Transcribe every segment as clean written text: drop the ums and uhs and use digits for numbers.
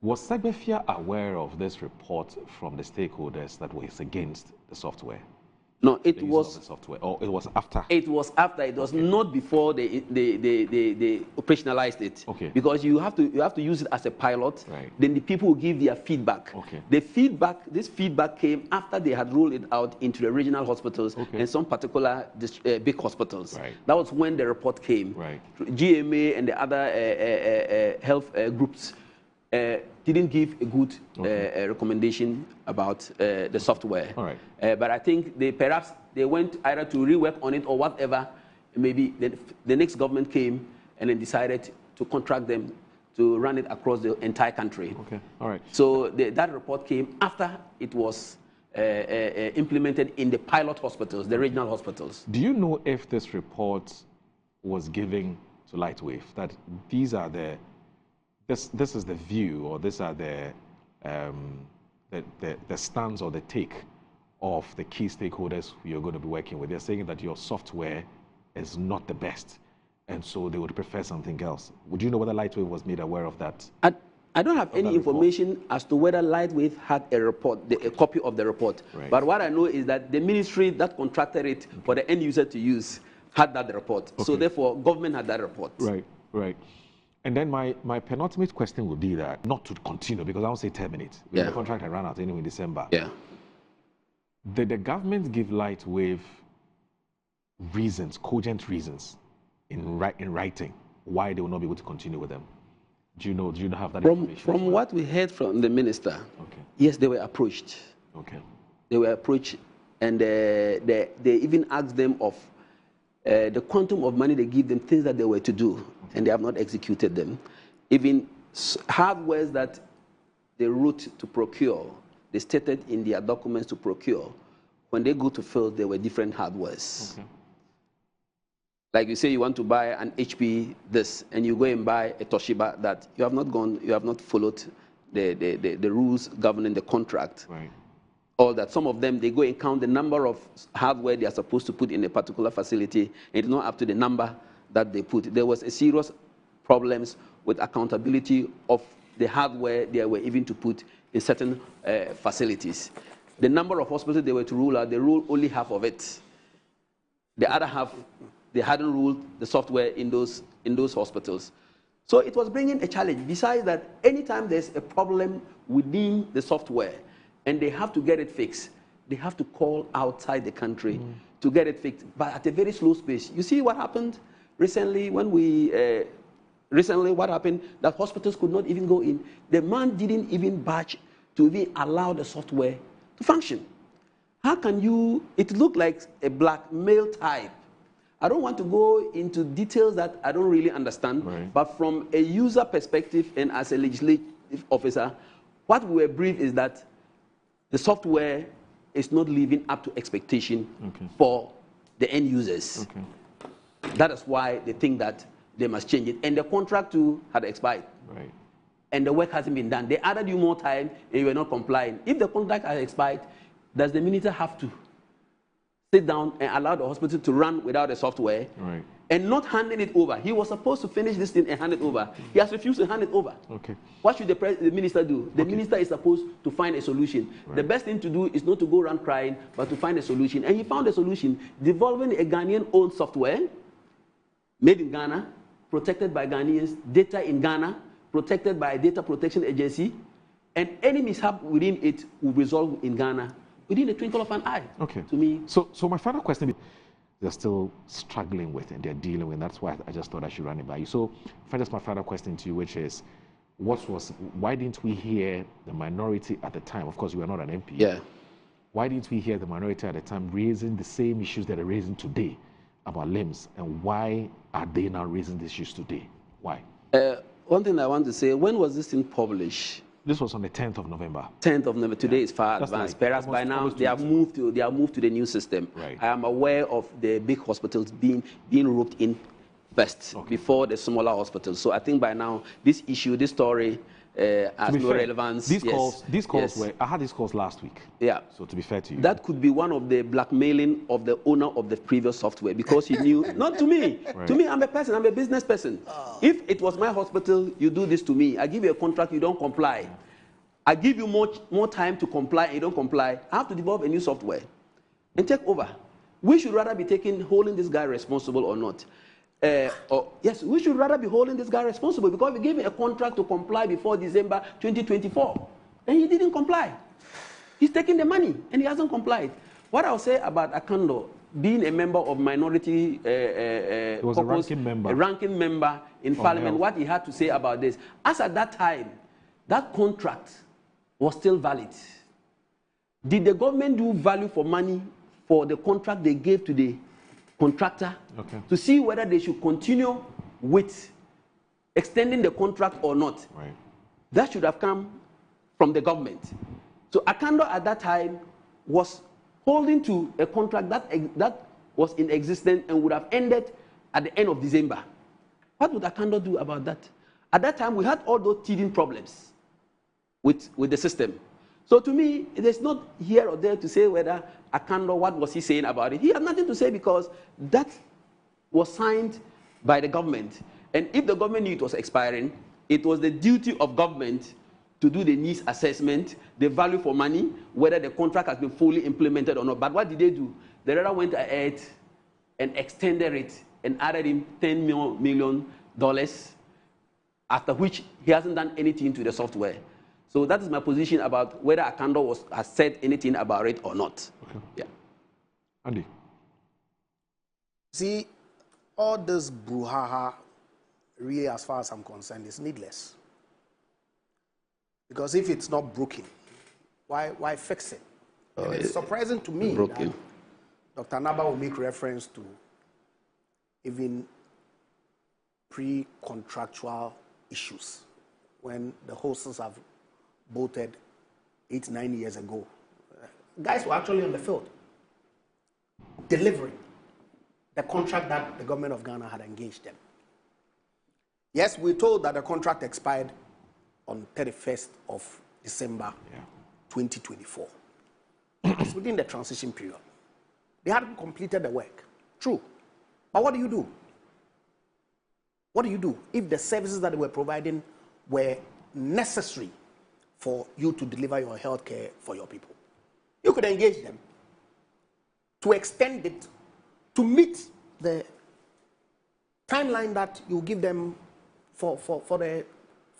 Was Segbefia aware of this report from the stakeholders that was against the software? No, it The use was of the software, or it was after? It was after. It was not before they operationalized it. Okay. Because you have to use it as a pilot. Right. Then the people will give their feedback. Okay. This feedback came after they had rolled it out into the regional hospitals and some particular big hospitals. Right. That was when the report came. Right. GMA and the other health groups didn't give a good recommendation about the software. All right. But I think perhaps they went either to rework on it or whatever. Maybe the next government came and then decided to contract them to run it across the entire country. Okay. All right. So that report came after it was implemented in the pilot hospitals, the regional hospitals. Do you know if this report was given to Lightwave, that these are this is the view, or these are the stance or the take of the key stakeholders who you're going to be working with? They're saying that your software is not the best, and so they would prefer something else. Would you know whether Lightwave was made aware of that? I don't have any information as to whether Lightwave had a report, a copy of the report. Right. But what I know is that the ministry that contracted it for the end user to use had that report. So therefore, government had that report. Right, right. And then my penultimate question would be that, not to continue, because I won't say terminate. Yeah. The contract had run out anyway in December. Yeah. Did the government give Lightwave reasons, cogent reasons, in writing, why they will not be able to continue with them? Do you know have that information? From what we heard from the minister, yes, they were approached. Okay. They were approached, and they even asked them of the quantum of money they give them, things that they were to do, and they have not executed them. Even hardwares that they wrote to procure, they stated in their documents to procure, when they go to field, there were different hardwares. Okay. Like you say, you want to buy an HP this, and you go and buy a Toshiba that. You have not followed the rules governing the contract. Right. Or that some of them, they go and count the number of hardware they are supposed to put in a particular facility, and it's not up to the number that they put. There was a serious problems with accountability of the hardware they were even to put in certain facilities. The number of hospitals they were to rule out, they ruled only half of it. The other half, they hadn't ruled the software in those hospitals. So it was bringing a challenge. Besides that, anytime there's a problem within the software and they have to get it fixed, they have to call outside the country to get it fixed, but at a very slow pace. You see what happened recently when what happened, that hospitals could not even go in. The man didn't even budge to even allow the software to function. How can you, it looked like a blackmail type. I don't want to go into details that I don't really understand, but from a user perspective and as a legislative officer, what we were briefed is that the software is not living up to expectation for the end users. That is why they think that they must change it. And the contract too had expired. Right. And the work hasn't been done. They added you more time and you were not complying. If the contract has expired, does the minister have to sit down and allow the hospital to run without the software and not handing it over? He was supposed to finish this thing and hand it over. He has refused to hand it over. What should the minister do? The minister is supposed to find a solution. The best thing to do is not to go around crying, but to find a solution. And he found a solution, developing a Ghanaian-owned software, made in Ghana, protected by Ghanaians, data in Ghana, protected by a data protection agency, and any mishap within it will resolve in Ghana within the twinkle of an eye. To me. So my final question is, they're still struggling with and they're dealing with. That's why I just thought I should run it by you. So that's my final question to you, which is, why didn't we hear the minority at the time? Of course, we are not an MP. Yeah. Why didn't we hear the minority at the time raising the same issues that are raising today about LIMS, and why are they now raising these issues today? Why? One thing I want to say, when was this thing published? This was on the 10th of November. 10th of November. Today is far advanced. Perhaps by now they have moved to the new system. I am aware of the big hospitals being roped in first before the smaller hospitals. So I think by now this issue, this story, has no relevance. These calls Yes. were, I had these calls last week. Yeah. So to be fair to you. That could be one of the blackmailing of the owner of the previous software because he knew, not to me. Right. To me, I'm a business person. If it was my hospital, you do this to me. I give you a contract, you don't comply. I give you more time to comply and you don't comply. I have to develop a new software and take over. We should rather be holding this guy responsible or not. Yes, we should rather be holding this guy responsible because we gave him a contract to comply before December 2024 and he didn't comply. He's taking the money and he hasn't complied. What I'll say about Akando being a member of minority he was a ranking member in parliament, what he had to say about this. As at that time, that contract was still valid. Did the government do value for money for the contract they gave to the contractor to see whether they should continue with extending the contract or not? Right. That should have come from the government. So Akando at that time was holding to a contract that was in existence and would have ended at the end of December. What would Akando do about that? At that time, we had all those teething problems with the system. So to me, there's not here or there to say whether Akando, what was he saying about it? He had nothing to say because that was signed by the government. And if the government knew it was expiring, it was the duty of government to do the needs assessment, the value for money, whether the contract has been fully implemented or not. But what did they do? They rather went ahead and extended it and added in $10 million, after which he hasn't done anything to the software. So that is my position about whether Akando has said anything about it or not. Okay. Yeah. Andy. See, all this brouhaha, really, as far as I'm concerned, is needless. Because if it's not broken, why fix it? And it's surprising to me that Dr. Naba will make reference to even pre-contractual issues when the hosts have voted 8-9 years ago. Guys were actually on the field delivering the contract that the government of Ghana had engaged them. Yes, we're told that the contract expired on 31st of December 2024. It's within the transition period. They hadn't completed the work. True. But what do you do? What do you do if the services that they were providing were necessary for you to deliver your health care for your people? You could engage them to extend it to meet the timeline that you give them for the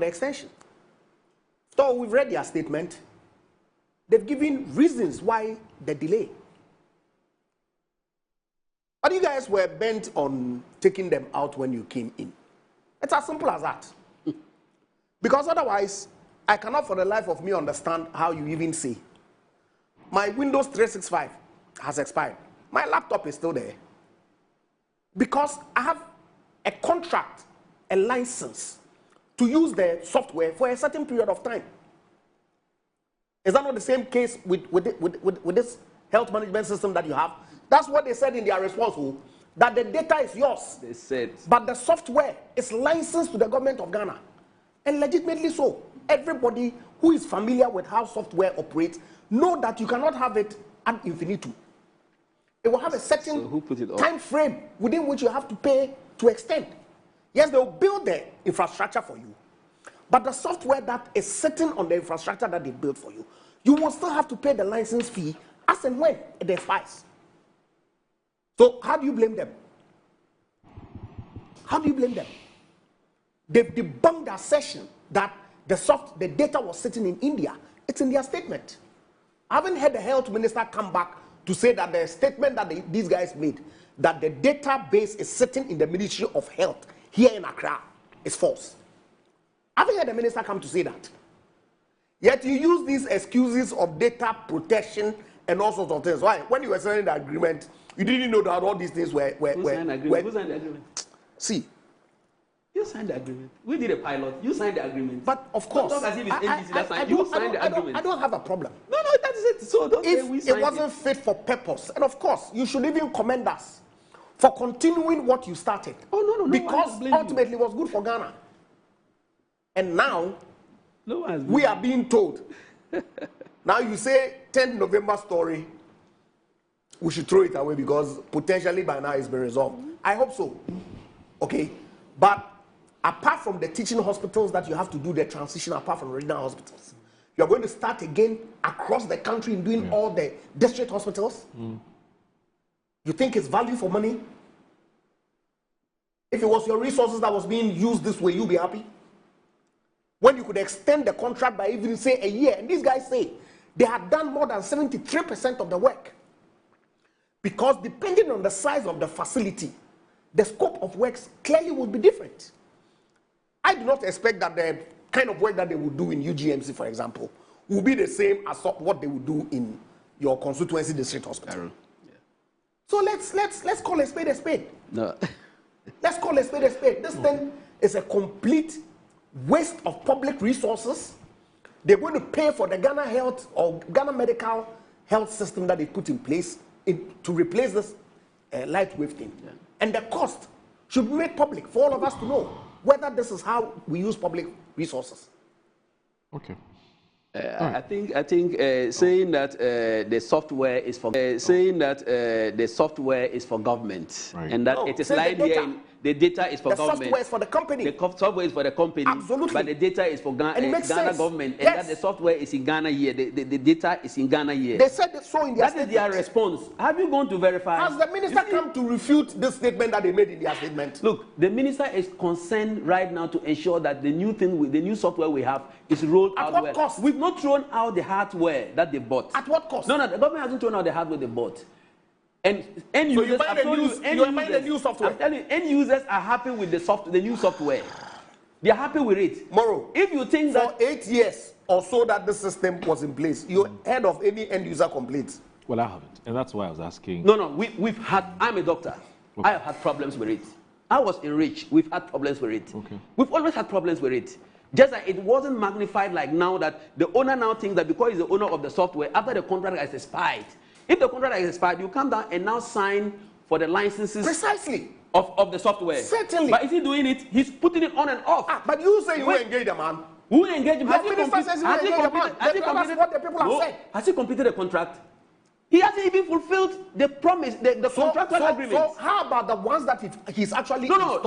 extension. So we've read their statement. They've given reasons why the delay. But you guys were bent on taking them out when you came in. It's as simple as that. Because otherwise, I cannot for the life of me understand how you even say, my Windows 365 has expired. My laptop is still there. Because I have a contract, a license to use the software for a certain period of time. Is that not the same case with this health management system that you have? That's what they said in their response, that the data is yours. They said. But the software is licensed to the government of Ghana. And legitimately so. Everybody who is familiar with how software operates know that you cannot have it ad infinitum. It will have a certain time frame within which you have to pay to extend. Yes, they will build the infrastructure for you. But the software that is sitting on the infrastructure that they built for you, you will still have to pay the license fee as and when it expires. So how do you blame them? How do you blame them? They've debunked the assertion that the data was sitting in India. It's in their statement. I haven't heard the health minister come back to say that the statement that these guys made, that the database is sitting in the Ministry of Health here in Accra, is false. I haven't heard the minister come to say that. Yet you use these excuses of data protection and all sorts of things. Why? When you were signing the agreement, you didn't know that all these things were... Who signed the agreement? Who signed the agreement? See. You signed the agreement. We did a pilot. You signed the agreement. But of course... Don't talk as if it's NBC that signed. You signed the agreement. I don't have a problem. No, that's it. So don't say we signed it wasn't fit for purpose. And of course, you should even commend us for continuing what you started. Oh, no. Because ultimately it was good for Ghana. And now, No one has We are being told. Now you say 10th November story, we should throw it away because potentially by now it's been resolved. I hope so. Okay? But apart from the teaching hospitals that you have to do the transition, apart from regional hospitals, you're going to start again across the country in doing all the district hospitals? You think it's value for money? If it was your resources that was being used this way, you'd be happy? When you could extend the contract by even, say, a year, and these guys say they had done more than 73% of the work. Because depending on the size of the facility, the scope of works clearly will be different. I do not expect that the kind of work that they would do in UGMC, for example, will be the same as what they would do in your constituency district hospital. So let's call a spade a spade. No. Let's call a spade a spade. This thing is a complete waste of public resources. They're going to pay for the Ghana Health or Ghana Medical Health System that they put in place to replace this light wave thing. Yeah. And the cost should be made public for all of us to know whether this is how we use public resources. Okay. I think saying that the software is for the software is for government, and that it is lying here. The data is for government. The software is for the company. The software is for the company. Absolutely. But the data is for Ghana government, and yes. that the software is in Ghana here. The data is in Ghana here. They said so in their statement. That is their response. Have you gone to verify? Has the minister come to refute this statement that they made in their statement? Look, the minister is concerned right now to ensure that the new thing, the new software we have is rolled out. At what cost? We've not thrown out the hardware that they bought. At what cost? No, the government hasn't thrown out the hardware they bought. And end users, so you're buying the new software. I'm telling you, end users are happy with the new software. They're happy with it. Moro, if you think that for 8 years or so that the system was in place, you heard of any end user complaints? Well, I haven't, and that's why I was asking. No, we've had. I'm a doctor. Okay. I have had problems with it. I was enriched. We've had problems with it. Okay. We've always had problems with it. Just that it wasn't magnified like now that the owner now thinks that because he's the owner of the software, after the contract has expired. If the contract is expired, you come down and now sign for the licenses precisely of the software. Certainly. But is he doing it? He's putting it on and off. But you say you engage the man. Who engaged him? Has he completed what the people have said? Has he completed the contract? He hasn't even fulfilled the promise, the contractual agreement. So how about the ones that he's actually No.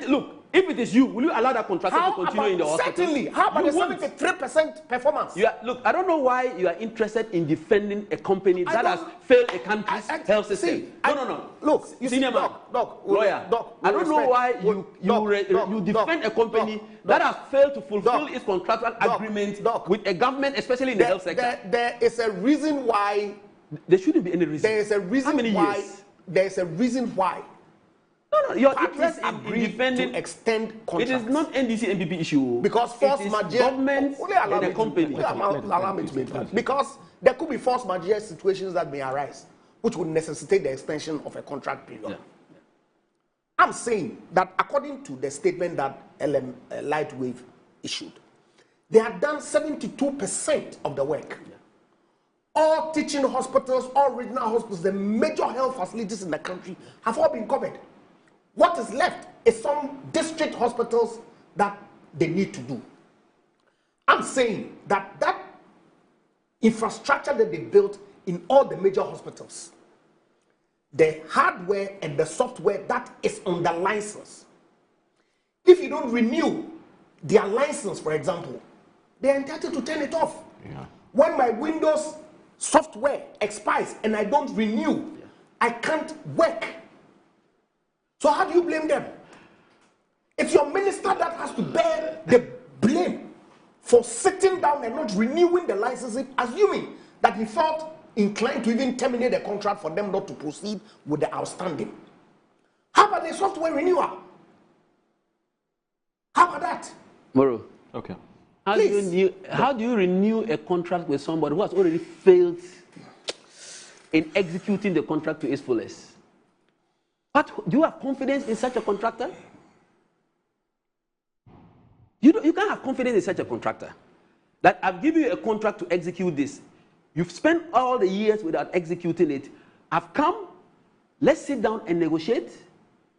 Look, if it is you, will you allow that contractor to continue in the hospital? Certainly. How about the 73% performance? Look, I don't know why you are interested in defending a company that has failed a country's health system. No. Look, senior man, lawyer, I don't know why you defend a company that has failed to fulfill its contractual agreement with a government, especially in the health sector. There is a reason why. There shouldn't be any reason. There is a reason How many why. years? There is a reason why. No, your interest in defending to extend contracts. It is not NDC MPP issue. Because force majeure. Government and the company. Allow me to make that. Because there could be force majeure situations that may arise, which would necessitate the extension of a contract period. Yeah. I'm saying that according to the statement that Lightwave issued, they had done 72% of the work. Yeah. All teaching hospitals, all regional hospitals, the major health facilities in the country have all been covered. What is left is some district hospitals that they need to do. I'm saying that infrastructure that they built in all the major hospitals, the hardware and the software that is on the license, if you don't renew their license, for example, they're entitled to turn it off. Yeah. When my Windows software expires and I don't renew, I can't work. So how do you blame them? It's your minister that has to bear the blame for sitting down and not renewing the licensing, assuming that he felt inclined to even terminate the contract for them not to proceed with the outstanding. How about the software renewal? How about that? Moro. Okay. How do you renew a contract with somebody who has already failed in executing the contract to its fullest? But do you have confidence in such a contractor? You can't have confidence in such a contractor. That I've given you a contract to execute this. You've spent all the years without executing it. I've come, let's sit down and negotiate.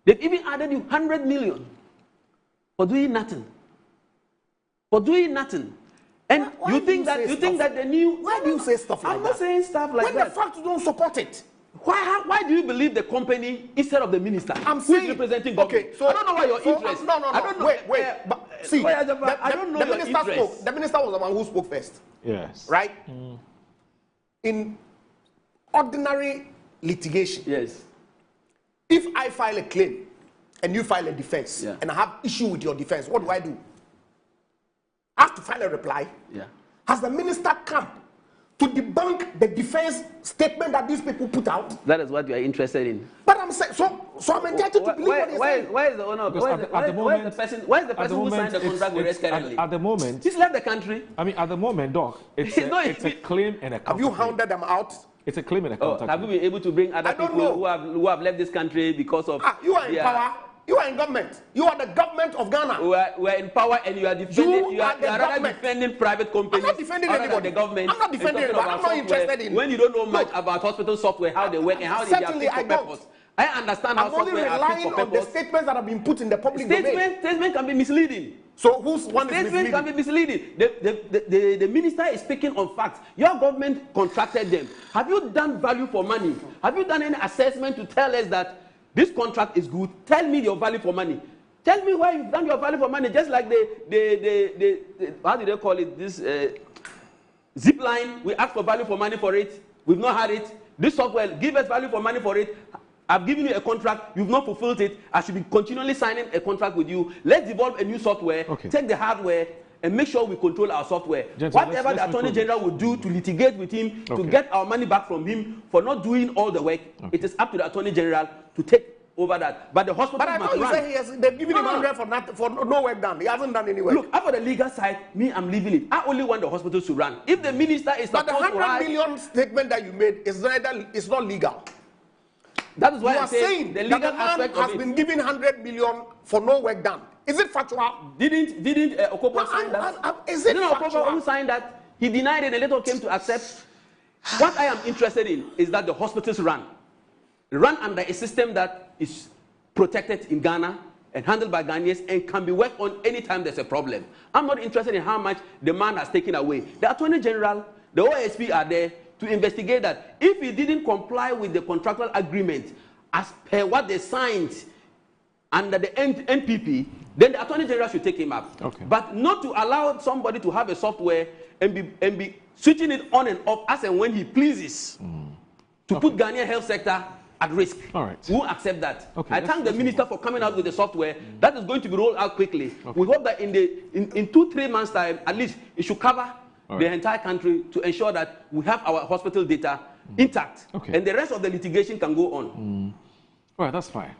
They've even added you 100 million for doing nothing. For doing nothing. And Why you do think say that the new... Why do you say stuff like that? I'm not saying stuff like when that. the facts don't support it. Why do you believe the company instead of the minister? I'm who saying, is representing government? okay, so I don't know why your interest. No. I don't know. Wait. But see, I don't know the your minister interest. spoke. The minister was the one who spoke first. Yes. Right? In ordinary litigation, Yes. if I file a claim and you file a defense, Yeah. and I have issue with your defense, what do? I have to file a reply. Yeah. Has the minister come to debunk the defense statement that these people put out? That is what you are interested in. But I'm saying, so I'm entitled to believe what he's saying. Where is the owner? Because Where is the person who signed the contract with us currently? At the moment, He's left the country. I mean, at the moment, Doc, it's a claim and a Have you counterclaim. hounded them out? It's a claim and a Oh, counterclaim. have you been able to bring other I don't people know. who have left this country because of... You are in their- power. You are in government. You are the government of Ghana. We are in power and you are defending. You are the rather government. defending private companies. I'm not defending other than anybody. the government. I'm not and defending talking anybody. about I'm not software interested in- when you don't know much Look, about hospital software, how they work and how they are certainly fit for I don't. purpose. I understand how I'm only software are fit relying for on the purpose. statements that have been put in the public domain. Statement can be misleading. So whose one is Statement can misleading? be misleading. The minister is speaking on facts. Your government contracted them. Have you done value for money? Have you done any assessment to tell us that this contract is good? Tell me your value for money. Tell me why you've done your value for money. Just like the how do they call it? This zip line. We asked for value for money for it. We've not had it. This software, give us value for money for it. I've given you a contract, you've not fulfilled it. I should be continually signing a contract with you. Let's develop a new software, take the hardware, and make sure we control our software. Gentlemen, Whatever the Attorney General would do to litigate with him, to get our money back from him for not doing all the work, it is up to the Attorney General to take over that. But the hospital But I must thought you run. said they've given him 100 for no work done. He hasn't done any work. Look, after the legal side, me, I'm leaving it. I only want the hospitals to run. If the minister is But the supposed to 100 run, million statement that you made is not legal. that is why You I'm are saying saying the that legal the man aspect has of it. been given 100 million for no work done. Is it factual? Didn't Okobo No, sign that? is it Didn't Okobo factual? who signed that? He denied it and later came to accept. What I am interested in is that the hospitals run under a system that is protected in Ghana and handled by Ghanaians and can be worked on anytime there's a problem. I'm not interested in how much the man has taken away. The Attorney General, the OSP are there to investigate that. If he didn't comply with the contractual agreement as per what they signed under the NPP, then the Attorney General should take him up. But not to allow somebody to have a software and be switching it on and off as and when he pleases to put Ghanaian health sector at risk. We won't accept that. I thank the minister for coming out with the software that is going to be rolled out quickly. We hope that in 2-3 months' time, at least it should cover the entire country to ensure that we have our hospital data intact and the rest of the litigation can go on. All right, that's fine.